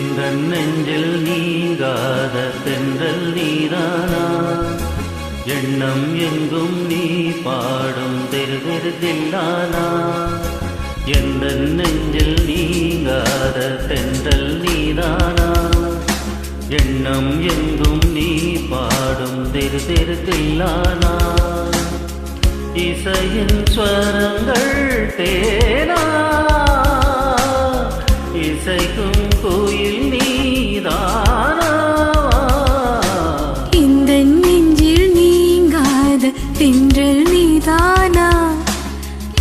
எந்தன் நெஞ்சில் நீங்காத தென்றல் நீதானா, எண்ணம் எங்கும் நீ பாடும் தெருதிருதில்லானா. எந்தன் நெஞ்சில் நீங்காத தென்றல் நீதானா, எண்ணம் எங்கும் நீ பாடும் தெருதிருதில்லானா. இசையின் ஸ்வரங்கள் தேனா, இசைக்கும் கோயில் நீதானா. இந்த நெஞ்சில் நீங்காத தென்றல் நீதானா,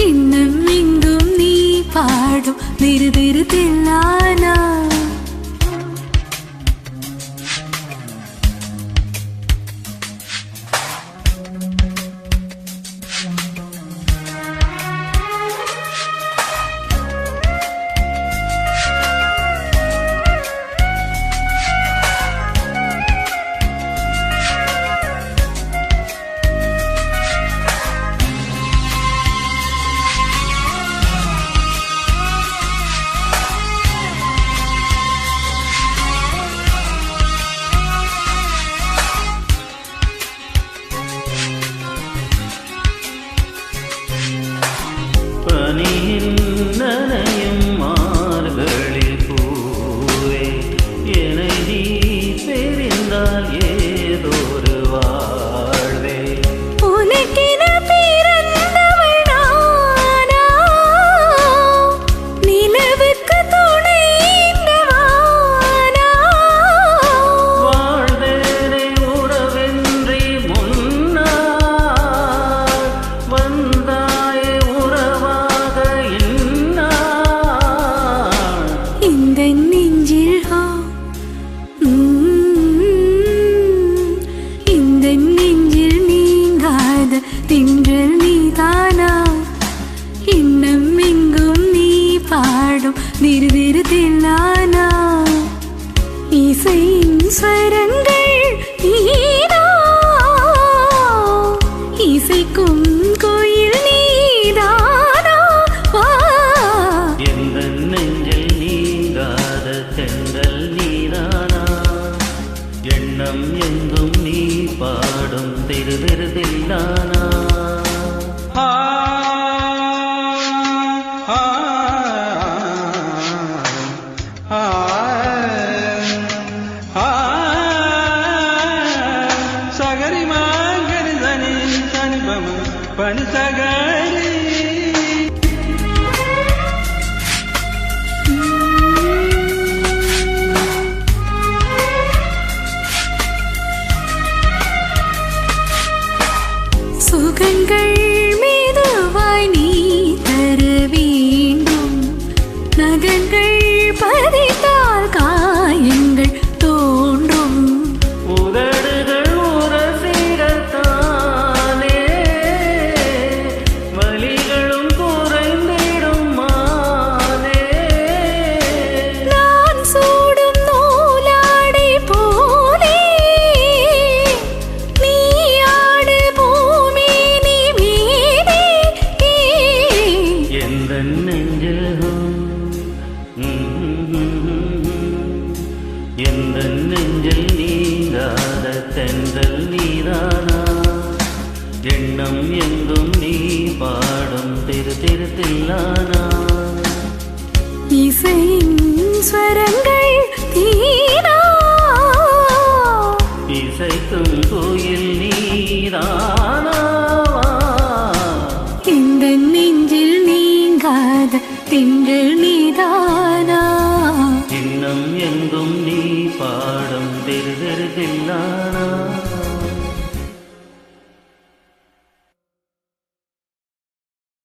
இன்னும் எங்கும் நீ பாடும் திருதிருதில்லானா. பனியின் நனையும் மார்கழில் பூவே, என்னை நீ தெரிந்தால் ஏதோரு வாழ்வே. உனக்கென பிறந்தவள் நானா, நிலவுக்கு துணை இந்த வானா. வாழ்வேனே உறவென்றி முன்னால் வந்தாயே உறவாக இந்நாள். இந்த நெஞ்சில் இந்த நெஞ்சில் நீங்காத தென்றல் நீதானா, இன்னும் எங்கும் நீ பாடும் திருதிருதில்லானா. இசையின் ஸ்வரங்கள் நீதா, இசைக்கும் கோயில் நீதானா. எந்தன் நெஞ்சில் நீங்காத தென்றல் நீதானா, எண்ணம் எங்கும் நீ பாடும் திருதிருதில்லானா. சகரி மாங்கரி தனி தனிபம பனி சகரி. சுகங்கள் மெதுவாய் நீ தர வேண்டும், நகங்கள் பதித்தால் காயங்கள் தோன்றும். உதடுகள் உரசிடத்தானே வலிகளும் குறைந்திடும் மானே. நான் சூடும் நூலாடை போலே நீ ஆடு பூமி நீ மீதே. எந்தன் நெஞ்சில் எந்தன் நெஞ்சில் நீங்காத தென்றல் நீதானா, எண்ணம் எங்கும் நீ பாடும் திருதிருதில்லானா. இசையின் ஸ்வரங்கள் தீனா, இசைக்கும் கோயில் நீதானா. இந்த நெஞ்சில் நீங்காத தென்றல் நீதானா, இன்னும் எங்கும் நீ பாடும் திருதிருதில்லானா.